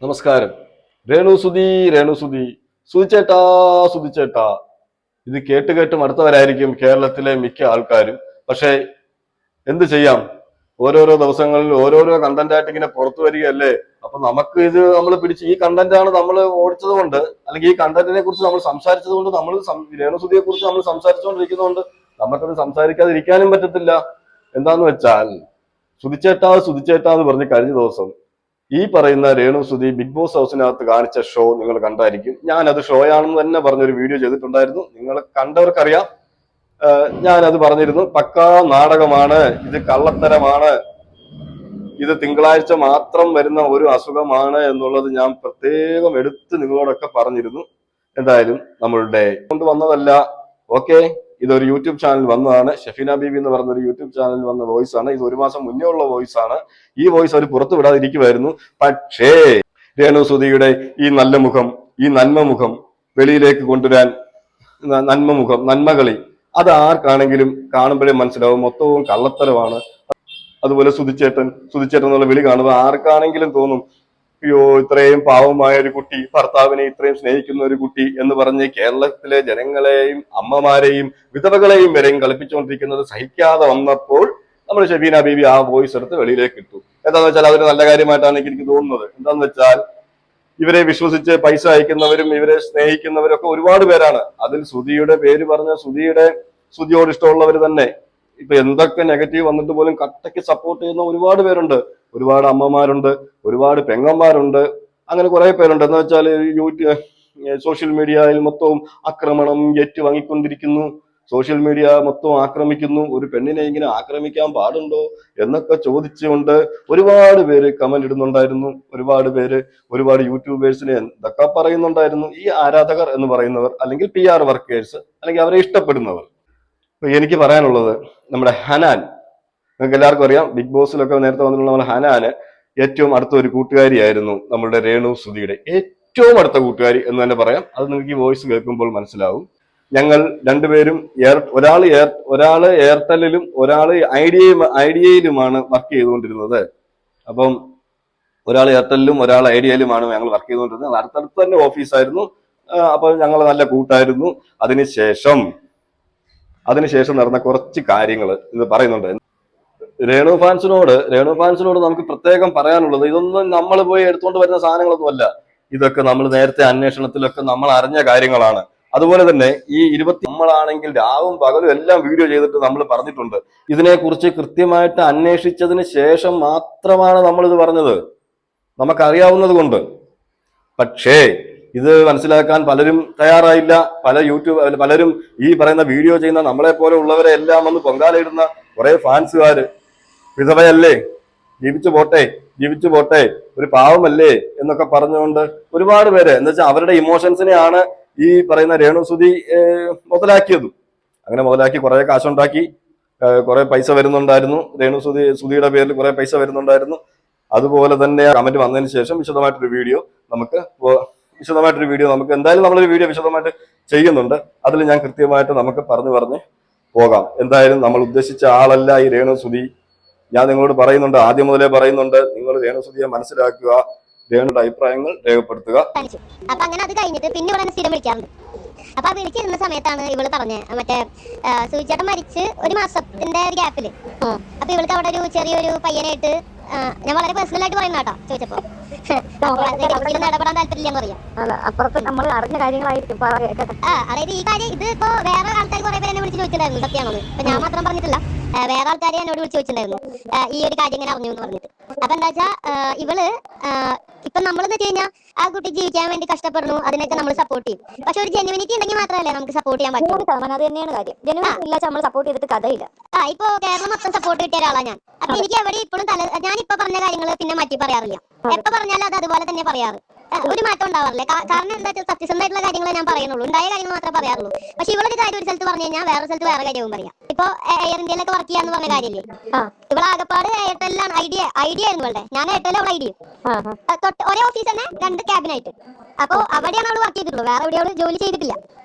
നമസ്കാരം. രേണുസുതി രേണുസുതി സുതിച്ചേട്ടാ സുതിച്ചേട്ടാ, ഇത് കേട്ട് കേട്ട് മടുത്തവരായിരിക്കും കേരളത്തിലെ മിക്ക ആൾക്കാരും. പക്ഷേ എന്ത് ചെയ്യാം, ഓരോരോ ദിവസങ്ങളിൽ ഓരോരോ കണ്ടന്റ് ആയിട്ട് ഇങ്ങനെ പുറത്തു വരികയല്ലേ. അപ്പൊ നമുക്ക് ഇത് നമ്മൾ പിടിച്ച് ഈ കണ്ടന്റ് ആണ് നമ്മൾ ഓടിച്ചത് കൊണ്ട്, അല്ലെങ്കിൽ ഈ കണ്ടന്റിനെ കുറിച്ച് നമ്മൾ സംസാരിച്ചത് കൊണ്ട്, രേണുസുതിയെ കുറിച്ച് നമ്മൾ സംസാരിച്ചുകൊണ്ടിരിക്കുന്നതുകൊണ്ട് നമുക്കത് സംസാരിക്കാതിരിക്കാനും പറ്റത്തില്ല. എന്താന്ന് വെച്ചാൽ, സുതിച്ചേട്ടാ സുതിച്ചേട്ടാ എന്ന് പറഞ്ഞ് കഴിഞ്ഞ ദിവസം ഈ പറയുന്ന രേണുസുതി ബിഗ് ബോസ് ഹൗസിനകത്ത് കാണിച്ച ഷോ നിങ്ങൾ കണ്ടായിരിക്കും. ഞാനത് ഷോയാണെന്ന് തന്നെ പറഞ്ഞൊരു വീഡിയോ ചെയ്തിട്ടുണ്ടായിരുന്നു. നിങ്ങൾ കണ്ടവർക്കറിയാം. ഞാനത് പറഞ്ഞിരുന്നു, പക്കാ നാടകമാണ്, ഇത് കള്ളത്തരമാണ്, ഇത് തിങ്കളാഴ്ച മാത്രം വരുന്ന ഒരു അസുഖമാണ് എന്നുള്ളത് ഞാൻ പ്രത്യേകം എടുത്ത് നിങ്ങളോടൊക്കെ പറഞ്ഞിരുന്നു. എന്തായാലും നമ്മളുടെ കൊണ്ട് വന്നതല്ല. ഓക്കെ, ഇതൊരു യൂട്യൂബ് ചാനൽ വന്നതാണ്. ഷെഫീന ബീബി എന്ന് പറഞ്ഞൊരു യൂട്യൂബ് ചാനൽ വന്ന വോയിസ് ആണ്. ഇത് 1 മാസം മുന്നേ ഉള്ള വോയിസ് ആണ്. ഈ വോയിസ് അവർ പുറത്തു വിടാതിരിക്കുമായിരുന്നു. പക്ഷേ രേണുസുതിയുടെ ഈ നല്ല മുഖം, ഈ നന്മ മുഖം വെളിയിലേക്ക് കൊണ്ടുവരാൻ, നന്മകളി, അത് ആർക്കാണെങ്കിലും കാണുമ്പോഴേ മനസ്സിലാവും മൊത്തവും കള്ളത്തരമാണ്. അതുപോലെ സുതിച്ചേട്ടൻ എന്നുള്ള വിളി കാണുമ്പോൾ ആർക്കാണെങ്കിലും തോന്നും, അയ്യോ ഇത്രയും പാവമായ ഒരു കുട്ടി, ഭർത്താവിനെ ഇത്രയും സ്നേഹിക്കുന്ന ഒരു കുട്ടി എന്ന് പറഞ്ഞ് കേരളത്തിലെ ജനങ്ങളെയും അമ്മമാരെയും വിധവകളെയും വരെയും കളിപ്പിച്ചുകൊണ്ടിരിക്കുന്നത് സഹിക്കാതെ വന്നപ്പോൾ നമ്മൾ ഷെഫീന ബീബി ആ വോയിസ് എടുത്ത് വെളിയിലേക്ക് ഇട്ടു. എന്താന്ന് വെച്ചാൽ അതൊരു നല്ല കാര്യമായിട്ടാണ് എനിക്ക് തോന്നുന്നത്. എന്താന്ന് വെച്ചാൽ, ഇവരെ വിശ്വസിച്ച് പൈസ അയക്കുന്നവരും ഇവരെ സ്നേഹിക്കുന്നവരും ഒക്കെ ഒരുപാട് പേരാണ്. അതിൽ സുധിയുടെ പേര് പറഞ്ഞ സുധിയോട് ഇഷ്ടമുള്ളവർ തന്നെ ഇപ്പൊ എന്തൊക്കെ നെഗറ്റീവ് വന്നിട്ട് പോലും കട്ടയ്ക്ക് സപ്പോർട്ട് ചെയ്യുന്ന ഒരുപാട് പേരുണ്ട്. ഒരുപാട് അമ്മമാരുണ്ട്, ഒരുപാട് പെങ്ങന്മാരുണ്ട്, അങ്ങനെ കുറെ പേരുണ്ട്. എന്ന് വെച്ചാൽ സോഷ്യൽ മീഡിയയിൽ മൊത്തവും ആക്രമണം ഏറ്റുവാങ്ങിക്കൊണ്ടിരിക്കുന്നു. സോഷ്യൽ മീഡിയ മൊത്തം ആക്രമിക്കുന്നു. ഒരു പെണ്ണിനെ ഇങ്ങനെ ആക്രമിക്കാൻ പാടുണ്ടോ എന്നൊക്കെ ചോദിച്ചുകൊണ്ട് ഒരുപാട് പേര് കമന്റ് ഇടുന്നുണ്ടായിരുന്നു. ഒരുപാട് യൂട്യൂബേഴ്സിനെ എന്തൊക്കെ പറയുന്നുണ്ടായിരുന്നു. ഈ ആരാധകർ എന്ന് പറയുന്നവർ, അല്ലെങ്കിൽ PR വർക്കേഴ്സ്, അല്ലെങ്കിൽ അവരെ ഇഷ്ടപ്പെടുന്നവർ. എനിക്ക് പറയാനുള്ളത്, നമ്മുടെ ഹനാൻ, നിങ്ങൾക്ക് എല്ലാവർക്കും അറിയാം, ബിഗ് ബോസിലൊക്കെ നേരത്തെ വന്നിട്ടുള്ള നമ്മുടെ ഹനാന് ഏറ്റവും അടുത്ത ഒരു കൂട്ടുകാരിയായിരുന്നു നമ്മളുടെ രേണുസുതിയുടെ ഏറ്റവും അടുത്ത കൂട്ടുകാരി എന്ന് തന്നെ പറയാം. അത് നിങ്ങൾക്ക് ഈ വോയിസ് കേൾക്കുമ്പോൾ മനസ്സിലാവും. ഞങ്ങൾ രണ്ടുപേരും ഒരാള് എയർടെല്ലിലും ഒരാള് ഐഡിയയിലുമാണ് വർക്ക് ചെയ്തുകൊണ്ടിരുന്നത്. അപ്പം ഒരാൾ എയർടെല്ലിലും ഒരാൾ ഐഡിയയിലുമാണ് ഞങ്ങൾ വർക്ക് ചെയ്തുകൊണ്ടിരുന്നത്. അടുത്തടുത്ത് തന്നെ ഓഫീസായിരുന്നു. അപ്പൊ ഞങ്ങൾ നല്ല കൂട്ടായിരുന്നു. അതിനുശേഷം നടന്ന കുറച്ച് കാര്യങ്ങൾ ഇത് പറയുന്നുണ്ട്. രേണു ഫാൻസിനോട് നമുക്ക് പ്രത്യേകം പറയാനുള്ളത്, ഇതൊന്നും നമ്മൾ പോയി എടുത്തുകൊണ്ട് വരുന്ന സാധനങ്ങളൊന്നുമല്ല. ഇതൊക്കെ നമ്മൾ നേരത്തെ അന്വേഷണത്തിലൊക്കെ നമ്മൾ അറിഞ്ഞ കാര്യങ്ങളാണ്. അതുപോലെ തന്നെ ഈ നമ്മളാണെങ്കിൽ രാവും പകലും എല്ലാം വീഡിയോ ചെയ്തിട്ട് നമ്മൾ പറഞ്ഞിട്ടുണ്ട്. ഇതിനെക്കുറിച്ച് കൃത്യമായിട്ട് അന്വേഷിച്ചതിന് ശേഷം മാത്രമാണ് നമ്മൾ ഇത് പറഞ്ഞത്, നമുക്കറിയാവുന്നത് കൊണ്ട്. പക്ഷേ ഇത് മനസ്സിലാക്കാൻ പലരും തയ്യാറായില്ല. പലരും ഈ പറയുന്ന വീഡിയോ ചെയ്യുന്ന നമ്മളെ പോലെ ഉള്ളവരെ എല്ലാം വന്ന് പൊങ്കാലയിടുന്ന കുറെ ഫാൻസുകാര്, വിധവയല്ലേ, ജീവിച്ചു പോട്ടെ, ഒരു പാവമല്ലേ എന്നൊക്കെ പറഞ്ഞുകൊണ്ട് ഒരുപാട് പേര്, എന്ന് വെച്ചാൽ അവരുടെ ഇമോഷൻസിനെയാണ് ഈ പറയുന്ന രേണുസുതി മുതലാക്കിയത്. അങ്ങനെ മുതലാക്കി കുറെ കാശുണ്ടാക്കി, കുറെ പൈസ വരുന്നുണ്ടായിരുന്നു. സുധിയുടെ പേരിൽ കുറെ പൈസ വരുന്നുണ്ടായിരുന്നു. അതുപോലെ തന്നെ കമന്റ് വന്നതിന് ശേഷം വിശദമായിട്ടൊരു വീഡിയോ നമുക്ക് എന്തായാലും നമ്മളൊരു വീഡിയോ വിശദമായിട്ട് ചെയ്യുന്നുണ്ട്. അതിൽ ഞാൻ കൃത്യമായിട്ട് നമുക്ക് പറഞ്ഞ് പോകാം. എന്തായാലും നമ്മൾ ഉദ്ദേശിച്ച ആളല്ല ഈ രേണുസുതി. ഞാൻ നിങ്ങളോട് പറയുന്നുണ്ട്, ആദ്യം മുതലേ പറയുന്നുണ്ട്, നിങ്ങൾ രേണുസുതിയെ മനസ്സിലാക്കുക, രേണുയുടെ അഭിപ്രായങ്ങൾ രേഖപ്പെടുത്തുക. അപ്പൊ അങ്ങനെ അത് കഴിഞ്ഞിട്ട് പിന്നെ ഇവിടെ സ്ഥിരം വിളിക്കാറുണ്ട്. അപ്പൊ ആ വിളിച്ചിരുന്ന സമയത്താണ് ഇവള് പറഞ്ഞത്, മറ്റേ സുചേട്ടൻ മരിച്ച് 1 മാസത്തിന്റെ ഒരു ഗ്യാപ്പില് അപ്പൊ ഇവൾക്ക് അവിടെ ഒരു ചെറിയൊരു പയ്യനായിട്ട്, ഞാൻ വളരെ പേഴ്സണൽ ആയിട്ട് പറയുന്ന കേട്ടോ, ചോദിച്ചപ്പോ ഇടപെടാൻ താല്പര്യമില്ലെന്ന് പറയാം. അപ്പുറത്ത് നമ്മൾ അറിഞ്ഞ കാര്യങ്ങളായിരിക്കും. അതായത് ഈ കാര്യം ഇത് ഇപ്പൊ വേറെ ആൾക്കാർ കുറെ പേര് എന്നെ വിളിച്ച് ചോദിച്ചിട്ടുണ്ടായിരുന്നു സത്യമാണോ. ഇപ്പൊ ഞാൻ മാത്രം പറഞ്ഞിട്ടില്ല, വേറെ ആൾക്കാരെ എന്നോട് വിളിച്ച് ചോദിച്ചിട്ടുണ്ടായിരുന്നു ഈ ഒരു കാര്യം ഇങ്ങനെ അറിഞ്ഞു എന്ന് പറഞ്ഞിട്ട്. അപ്പൊ എന്താ വെച്ചാ, ഇവള് ഇപ്പൊ നമ്മളെന്ന് വെച്ച് കഴിഞ്ഞാൽ ആ കുട്ടി ജീവിക്കാൻ വേണ്ടി കഷ്ടപ്പെടുന്നു, അതിനൊക്കെ നമ്മൾ സപ്പോർട്ട് ചെയ്യും. പക്ഷെ ഒരു ജെനുവിനിറ്റി ഉണ്ടെങ്കിൽ മാത്രമല്ലേ നമുക്ക് സപ്പോർട്ട് ചെയ്യാൻ പറ്റും. അത് തന്നെയാണ് കാര്യം. ജെനുവിനിറ്റി നമ്മൾ സപ്പോർട്ട് ചെയ്തിട്ട് കഥയില്ല. ഇപ്പൊ കേരളം മൊത്തം സപ്പോർട്ട് കിട്ടിയ ഒരാളാണ് ഞാൻ. അപ്പൊ എനിക്ക് എവിടെ ഇപ്പോഴും ഞാനിപ്പോ പറഞ്ഞ കാര്യങ്ങൾ പിന്നെ മാറ്റി പറയാറില്ല. എപ്പോ പറഞ്ഞാലും അത് അതുപോലെ തന്നെ പറയാറ്, ഒരു മാറ്റം ഉണ്ടാവാറില്ല. കാരണം എന്താ വെച്ചാൽ സത്യസന്ധമായിട്ടുള്ള കാര്യങ്ങൾ ഞാൻ പറയുന്നുള്ളൂ, ഉണ്ടായ കാര്യങ്ങൾ മാത്രമേ പറയാറുള്ളൂ. പക്ഷെ ഇവളൊരു കാര്യം ഒരു സ്ഥലത്ത് പറഞ്ഞു കഴിഞ്ഞാൽ വേറെ സ്ഥലത്ത് വേറെ കാര്യവും പറയാം. ഇപ്പൊ എയർ ഇന്ത്യയിലൊക്കെ വർക്ക് ചെയ്യാന്ന് പറഞ്ഞ കാര്യമില്ലേ, ഇവിടെ ആകപ്പാട് എയർടെല്ലാണ് ഐഡിയ ആയിരുന്നു ഇവളുടെ. ഞാൻ എയർടെല്ലും അവൾ ഐഡിയയും ഒരേ ഓഫീസ് തന്നെ, 2 ക്യാബിനായിട്ട്. അപ്പൊ അവിടെയാണ് അവള് വർക്ക് ചെയ്തിട്ടുള്ളൂ, വേറെ എവിടെ അവള് ജോലി ചെയ്തിട്ടില്ല.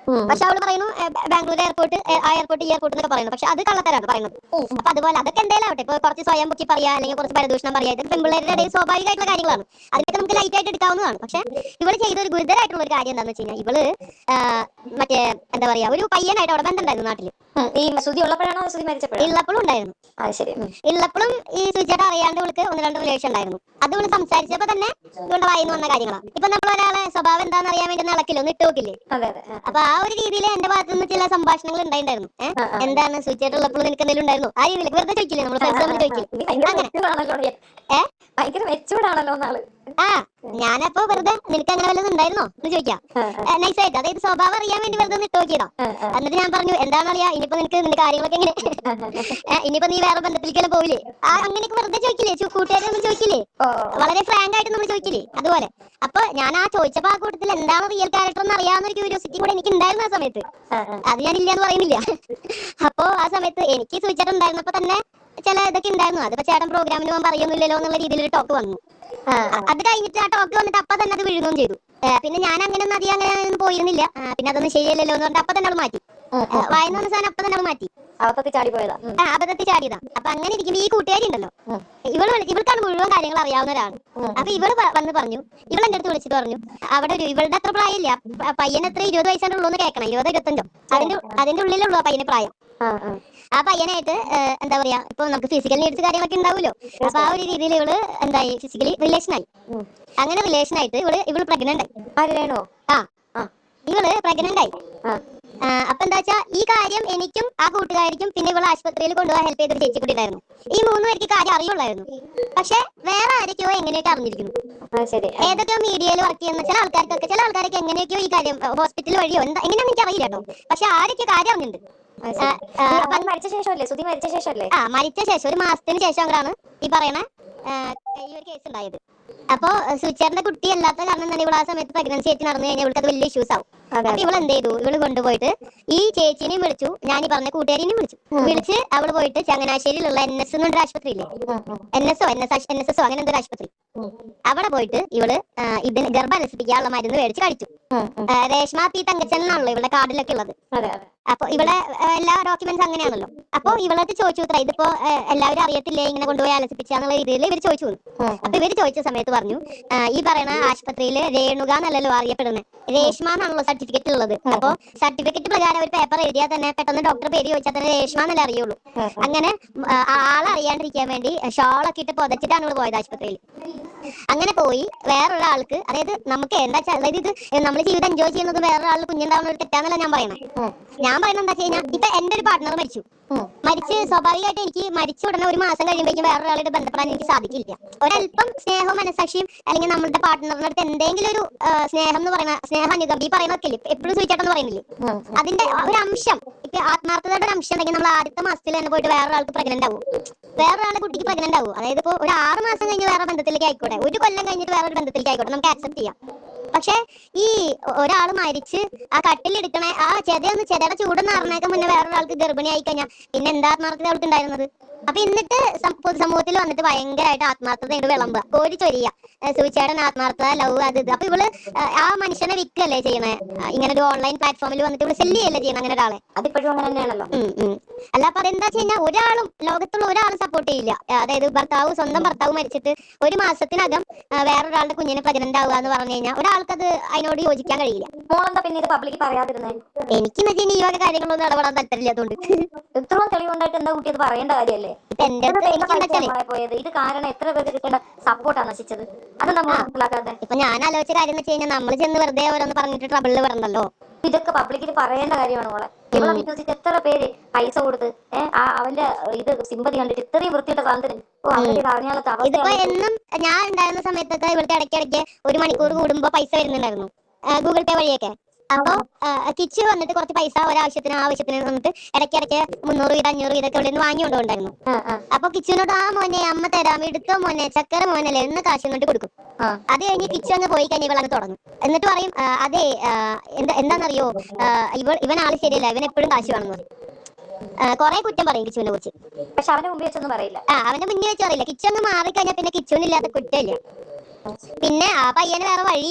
പക്ഷെ അവള് പറയുന്നു ബാംഗ്ലൂർ എയർപോർട്ട് ആ എയർപോർട്ട് ഈ എയർപോർട്ട് എന്നൊക്കെ പറയുന്നു. പക്ഷെ അത് കള്ളത്തരാണ് പറയുന്നത്. അപ്പൊ അതുപോലെ അതൊക്കെ എന്തായാലും ആവട്ടെ, ഇപ്പൊ കുറച്ച് സ്വയം പൊക്കി പറയാ അല്ലെങ്കിൽ കുറച്ച് പരദൂഷണം പറയാ, ഇതൊക്കെ പെൺപിള്ളേരുടെ ഇടയിൽ സ്വാഭാവികമായിട്ടുള്ള കാര്യങ്ങളാണ്. അതൊക്കെ നമുക്ക് ലൈറ്റ് ആയിട്ട് എടുക്കാവുന്നതാണ്. പക്ഷെ ഇവള് ചെയ്ത ഒരു ഗുരുതരമായിട്ടുള്ള ഒരു കാര്യം എന്താണെന്ന് വെച്ച് കഴിഞ്ഞാൽ, ഇവള് മറ്റേ എന്താ പറയാ, ഒരു പയ്യനായിട്ട് അവിടെ ബന്ധമുണ്ടായിരുന്നു നാട്ടില്. ഈ സുധി ഉള്ളപ്പോഴാണോ സുധി മരിച്ചപ്പോഴാണ്? ഉള്ളപ്പോഴും ഉണ്ടായിരുന്നു. ശരി. ഉള്ളപ്പോഴും ഈ സുചേട്ട അറിയാണ്ട് ഇവൾക്ക് 1-2 റിലേഷൻ ഉണ്ടായിരുന്നു. അത് ഇവള് സംസാരിച്ചപ്പോ തന്നെ ഇവളുടെ വായിന്ന് വന്ന കാര്യങ്ങളാണ്. ഇപ്പൊ നമ്മൾ ഒരാളെ സ്വഭാവം എന്താണെന്ന് അറിയാൻ വേണ്ടി നടക്കില്ല, ഒന്ന് ഇട്ട് നോക്കില്ലേ? അപ്പൊ ആ ഒരു രീതിയിൽ എന്റെ ഭാഗത്ത് നിന്ന് ചില സംഭാഷണങ്ങൾ ഉണ്ടായിരുന്നു. എന്താണ് സുചേട്ട ഉള്ളപ്പോൾ നിനക്ക് എന്തെങ്കിലും ഉണ്ടായിരുന്നു ആ രീതിയിൽ വെറുതെ ചോദിക്കില്ലേ, നമ്മൾ ചോദിക്കില്ലേ അങ്ങനെ. ഭയങ്കര മെച്ചൂർഡാണല്ലോ നാള്. ഞാനപ്പോ വെറുതെ നിനക്ക് അങ്ങനെ വല്ലതും ഉണ്ടായിരുന്നോ എന്ന് ചോദിക്കാം നൈസായിട്ട്. അതായത് സ്വഭാവം അറിയാൻ വേണ്ടി വെറുതെ ഒന്ന് ഇട്ട് നോക്കിയതാ. എന്നിട്ട് ഞാൻ പറഞ്ഞു, എന്താണെന്നറിയാ, ഇനിയിപ്പോ നിനക്ക് നിന്റെ കാര്യങ്ങളൊക്കെ എങ്ങനെ, ഇനിയിപ്പോ നീ വേറെ ബന്ധത്തിലേക്കെല്ലാം പോവില്ലേ, അങ്ങനെയൊക്കെ വെറുതെ ചോദിക്കില്ലേ, കൂട്ടുകാരൊന്നും ചോദിക്കില്ലേ, വളരെ ഫ്രാങ്ക് ആയിട്ട് നമ്മൾ ചോദിക്കില്ലേ, അതുപോലെ. അപ്പൊ ഞാൻ ആ ചോദിച്ചപ്പോ ആ കൂട്ടത്തിൽ എന്താണ് റിയൽ ക്യാരക്ടർ എന്ന് അറിയാവുന്ന ഒരു ക്യൂരിയോസിറ്റി കൂടെ എനിക്ക് ഉണ്ടായിരുന്നു ആ സമയത്ത്. അത് ഞാൻ ഇല്ലാന്ന് പറയുന്നില്ല. അപ്പൊ ആ സമയത്ത് എനിക്ക് ചോദിച്ചിട്ടുണ്ടായിരുന്നപ്പോ തന്നെ ചില ഇതൊക്കെ ഉണ്ടായിരുന്നു. അതിപ്പോ ചേട്ടൻ പ്രോഗ്രാമിന് പോകാൻ പറയുന്നില്ലല്ലോ എന്നുള്ള രീതിയിൽ ഒരു ടോക്ക് വന്നു. അത് കഴിഞ്ഞിട്ട് ആ ടോക്ക് വന്നിട്ട് അപ്പൊ തന്നെ അത് വിഴുങ്ങുകയും ചെയ്തു. പിന്നെ ഞാൻ അങ്ങനെ ഒന്നും അധികം അങ്ങനെ പോയിരുന്നില്ല. പിന്നെ അതൊന്നും ശരിയല്ലല്ലോ എന്ന് പറഞ്ഞിട്ട് അപ്പൊ തന്നെ അത് മാറ്റി. വായന വന്ന സാധനം അപ്പൊ തന്നെ അത് മാറ്റി. അബദ്ധത്തിൽ ചാടിയതാ. അപ്പൊ അങ്ങനെ ഇരിക്കുമ്പോ ഈ കൂട്ടുകാരി ഉണ്ടല്ലോ, ഇവൾക്കാണ് മുഴുവൻ കാര്യങ്ങൾ അറിയാവുന്നവരാണ്. അപ്പൊ ഇവള് വന്ന് പറഞ്ഞു, ഇവളെന്റെ അടുത്ത് വിളിച്ചിട്ട് പറഞ്ഞു, അവിടെ ഇവളുടെ അത്ര പ്രായമില്ല, പയ്യൻ എത്ര 20 വയസ്സാണ് ഉള്ളൂ എന്ന് കേൾക്കണം. 20-25 അതിന്റെ ഉള്ളിലുള്ളൂ ആ പയ്യന്റെ പ്രായം. ആ പയ്യനായിട്ട് എന്താ പറയാ, ഇപ്പൊ നമുക്ക് ഫിസിക്കൽ നീഡ്സ് കാര്യങ്ങളൊക്കെ ഉണ്ടാവുമല്ലോ. അപ്പൊ ആ ഒരു രീതിയിൽ ഇവള് എന്തായി, ഫിസിക്കലി റിലേഷനായി. അങ്ങനെ റിലേഷനായിട്ട് ഇവള് പ്രഗ്നന്റ് ആയി. ഇവള് പ്രഗ്നന്റ് ആയി. അപ്പൊ എന്താ വെച്ചാ, ഈ കാര്യം എനിക്കും ആ കൂട്ടുകാരിക്കും പിന്നെ ഇവളെ ആശുപത്രിയിൽ കൊണ്ടുപോകാൻ ഹെൽപ്പ് ചെയ്തൊരു ചേച്ചി കൂടി ഉണ്ടായിരുന്നു. ഈ 3 പേർക്ക് കാര്യം അറിയുള്ളായിരുന്നു. പക്ഷെ വേറെ ആരൊക്കെയോ എങ്ങനെയൊക്കെ അറിഞ്ഞിരിക്കുന്നു. ഏതൊക്കെയോ മീഡിയയിൽ വർക്ക് ചെയ്യുന്ന ചില ആൾക്കാരൊക്കെ എങ്ങനെയൊക്കെയോ ഈ കാര്യം ഹോസ്പിറ്റൽ വഴിയോ എങ്ങനെയാണെന്ന് എനിക്ക് അറിയില്ല കേട്ടോ. പക്ഷെ ആരൊക്കെ കാര്യം അറിഞ്ഞിട്ടുണ്ട്. മരിച്ച ശേഷമല്ലേ, സുധി മരിച്ച ശേഷമല്ലേ? മരിച്ച ശേഷം 1 മാസത്തിന് ശേഷമാണ് ഈ പറയണ ഈ ഒരു കേസ് ഉണ്ടായത്. അപ്പൊ സുചേട്ടന്റെ കുട്ടി അല്ലാത്ത കാരണം തന്നെ ഇവിടെ ആ സമയത്ത് പ്രഗ്നൻസി ആയിട്ട് നടന്നു കഴിഞ്ഞാൽ ഇവൾക്ക് അത് വലിയ ഇഷ്യൂസ് ആവും. അപ്പൊ ഇവൾ എന്ത് ചെയ്തു, ഇവള് കൊണ്ടുപോയിട്ട് ഈ ചേച്ചിനെയും വിളിച്ചു, ഞാൻ ഈ പറഞ്ഞ കൂട്ടുകാരിനെയും വിളിച്ച് അവള് പോയിട്ട് ചങ്ങനാശ്ശേരിയിലുള്ള NS എന്നൊരു ആശുപത്രിയില്ലേ, NSSO അങ്ങനെ എന്തൊരു ആശുപത്രി, അവിടെ പോയിട്ട് ഇവള് ഇതിന് ഗർഭം അലസിപ്പിക്കാനുള്ള മരുന്ന് മേടിച്ച് കഴിച്ചു. രേഷ്മ പി തങ്കച്ചൻ എന്നാണല്ലോ ഇവളുടെ കാർഡിലൊക്കെ ഉള്ളത്. അപ്പൊ ഇവിടെ എല്ലാ ഡോക്യുമെന്റ്സ് അങ്ങനെയാണല്ലോ. അപ്പൊ ഇവളത്ത് ചോദിച്ചു, ഇതിപ്പോ എല്ലാവരും അറിയത്തില്ലേ ഇങ്ങനെ കൊണ്ടുപോയി അലസിപ്പിച്ചാന്നുള്ള രീതിയിൽ ഇവര് ചോദിച്ചു. അപ്പൊ ഇവര് ചോദിച്ച സമയത്ത് പറഞ്ഞു, ഈ പറയുന്ന ആശുപത്രിയിൽ രേണുക എന്നല്ലല്ലോ അറിയപ്പെടുന്നത്, രേഷ്മ എന്നാണല്ലോ സർട്ടിഫിക്കറ്റ് ഉള്ളത്. അപ്പൊ സർട്ടിഫിക്കറ്റ് പ്രകാരം ഒരു പേപ്പർ എഴുതിയാൽ തന്നെ പെട്ടെന്ന് ഡോക്ടർ പേര് ചോദിച്ചാൽ തന്നെ രേഷ്മ എന്നല്ലേ അറിയുള്ളൂ. അങ്ങനെ ആളറിയാണ്ടിരിക്കാൻ വേണ്ടി ഷോളൊക്കെ ഇട്ട് പുതച്ചിട്ടാണ് ഇവിടെ പോയത് ആശുപത്രിയിൽ. അങ്ങനെ പോയി വേറൊരാൾക്ക്, അതായത് നമുക്ക് എന്താ വെച്ചാൽ, അതായത് ഇത് നമ്മൾ ജീവിതം എൻജോയ് ചെയ്യുന്നത് വേറൊരാൾ കുഞ്ഞുണ്ടാവുന്ന ഒരു തെറ്റാന്നല്ല ഞാൻ പറയുന്നത്. ഞാൻ പറയുന്നത് എന്താ വെച്ച് കഴിഞ്ഞാൽ, ഇപ്പൊ എന്റെ ഒരു പാർട്ട്ണർ മരിച്ച് സ്വാഭാവികമായിട്ട് എനിക്ക് മരിച്ച ഉടനെ 1 മാസം കഴിയുമ്പോഴേക്കും വേറൊരാളായിട്ട് ബന്ധപ്പെടാൻ എനിക്ക് സാധിക്കില്ല. ഒരല്പം സ്നേഹവും മനസാക്ഷിയും അല്ലെങ്കിൽ നമ്മളുടെ പാർട്ട്ണറിന്റെ അടുത്ത് എന്തെങ്കിലും ഒരു സ്നേഹം എന്ന് പറയുന്ന സ്നേഹാനുഗം ഈ പറയുന്നതൊക്കെ എപ്പോഴും ചോദിച്ചേട്ടെന്ന് പറയുന്നില്ലേ, അതിന്റെ ഒരു അംശം, ഇപ്പൊ ആത്മാർത്ഥതയുടെ ഒരു അംശം ഉണ്ടെങ്കിൽ നമ്മൾ ആദ്യത്തെ മാസത്തിൽ തന്നെ പോയിട്ട് വേറൊരാൾക്ക് പ്രഗ്നന്റ് ആവും, വേറൊരാളുടെ കുട്ടിക്ക് പ്രഗ്നന്റ് ആവും. അതായത് ഇപ്പൊ ഒരു 6 മാസം കഴിഞ്ഞ് വേറെ ബന്ധത്തിലേക്ക് ആയിക്കോട്ടെ, 1 കൊല്ലം കഴിഞ്ഞിട്ട് വേറൊരു ബന്ധത്തിലേക്ക് ആയിക്കോട്ടെ, നമുക്ക് ആക്സെപ്റ്റ് ചെയ്യാം. പക്ഷെ ഈ ഒരാൾ മരിച്ച് ആ കട്ടിലെടുക്കണ ആ ചെതയുടെ ചൂടെന്ന് അറിഞ്ഞേക്കാൻ മുന്നേ വേറൊരാൾക്ക് ഗർഭിണി ആയി കഴിഞ്ഞാൽ പിന്നെ എന്താ ആത്മാർത്ഥത അവൾക്ക് ഉണ്ടായിരുന്നത്? അപ്പൊ എന്നിട്ട് പൊതുസമൂഹത്തിൽ വന്നിട്ട് ഭയങ്കരമായിട്ട് ആത്മാർത്ഥതയുടെ വിളമ്പുക, കോരി ചൊരിയ, സുചേട്ടൻ ആത്മാർത്ഥത, ലവ്, അത് ഇത്. അപ്പൊ ഇവള് ആ മനുഷ്യനെ വിൽക്കല്ലേ ചെയ്യണേ, ഇങ്ങനെ ഒരു ഓൺലൈൻ പ്ലാറ്റ്ഫോമിൽ വന്നിട്ട് ഇവള് സെല്ല് ചെയ്യല്ലേ ചെയ്യണം അങ്ങനെ ഒരാളെ. അതിപ്പോഴും അങ്ങനെ തന്നെയാണല്ലോ. അല്ല അപ്പൊ അതെന്താ വെച്ച് കഴിഞ്ഞാൽ, ലോകത്തുള്ള ഒരാളും സപ്പോർട്ട് ചെയ്യില്ല. അതായത് സ്വന്തം ഭർത്താവ് മരിച്ചിട്ട് 1 മാസത്തിനകം വേറൊരാളുടെ കുഞ്ഞിനെ പ്രഗ്നന്റ് ആവുക എന്ന് പറഞ്ഞു കഴിഞ്ഞാൽ ഒരാൾക്കത് അതിനോട് യോജിക്കാൻ കഴിയില്ല. മോളെന്താ പിന്നെ ഇത് പബ്ലിക് പറയാതിരുന്നേ? എനിക്കെന്ന് വെച്ചാൽ ഈ വക കാര്യങ്ങളൊന്നും ഇടപെടാൻ താല്പര്യമില്ലാത്തതുകൊണ്ട്. ഇത്രയും തെളിവുണ്ടായിട്ട് എന്താ കുട്ടി അത് പറയേണ്ട കാര്യമല്ലേ? പോയത് ഇത് കാരണം എത്ര പേർക്ക് കിട്ടേണ്ട സപ്പോർട്ടാണ് നശിച്ചത്. അത് നമ്മൾ മനസ്സിലാക്കാതെ. ഇപ്പൊ ഞാൻ ആലോചിച്ച കാര്യം എന്ന് വെച്ച് കഴിഞ്ഞാൽ, നമ്മൾ ചെന്ന് വെറുതെ ഓരോന്ന് പറഞ്ഞിട്ട് ട്രബിളിൽ വരണല്ലോ. ഇതൊക്കെ പബ്ലിക്കിൽ പറയേണ്ട കാര്യമാണ് മോളെ. ഇവളെ വിശ്വസിച്ച് എത്ര പേര് പൈസ കൊടുത്ത് അവന്റെ ഇത് സിമ്പതി കണ്ടിട്ട് ഇത്രയും വൃത്തിയുടെ സാധനം അറിഞ്ഞാലത്തെ അവസ്ഥ. ഇതിപ്പോ എന്നും ഞാൻ ഉണ്ടായിരുന്ന സമയത്തൊക്കെ ഇവിടുത്തെ ഇടയ്ക്കിടയ്ക്ക് 1 മണിക്കൂർ കൂടുമ്പോ പൈസ വരുന്നുണ്ടായിരുന്നു, ഗൂഗിൾ പേ വഴിയൊക്കെ. അപ്പൊ കിച്ചു വന്നിട്ട് കുറച്ച് പൈസ ആവശ്യത്തിന് വന്നിട്ട് ഇടയ്ക്കിടയ്ക്ക് 300 വീതം 500 വീതം ഒക്കെ ഇവിടെ നിന്ന് വാങ്ങിക്കൊണ്ടുണ്ടായിരുന്നു. അപ്പൊ കിച്ചുവിനോട്, ആ മോനെ അമ്മ തരാം, എടുത്തോ മോനെ, ചക്കര മോനല്ലേ എന്ന് കാശ് എന്നിട്ട് കൊടുക്കും. അത് കഴിഞ്ഞ് കിച്ചു അങ്ങ് പോയി കഴിഞ്ഞ് ഇവളങ്ങ് തുടങ്ങും. എന്നിട്ട് പറയും, അതെ എന്താണെന്നറിയോ, ഇവൻ ആള് ശരിയല്ല, ഇവൻ എപ്പോഴും കാശ് വേണമെന്ന് പറയും. കൊറേ കുറ്റം പറയും കിച്ചുവിനെ കുറിച്ച്. പക്ഷെ അവന്റെ മുമ്പിൽ വെച്ചൊന്നും പറയില്ല. അവന്റെ മുന്നിൽ വെച്ച് പറയില്ല. കിച്ചു ഒന്ന് മാറിക്കഴിഞ്ഞാൽ പിന്നെ കിച്ചുവിനില്ലാത്ത കുറ്റമില്ല. പിന്നെ ആ പയ്യന് വേറെ വഴി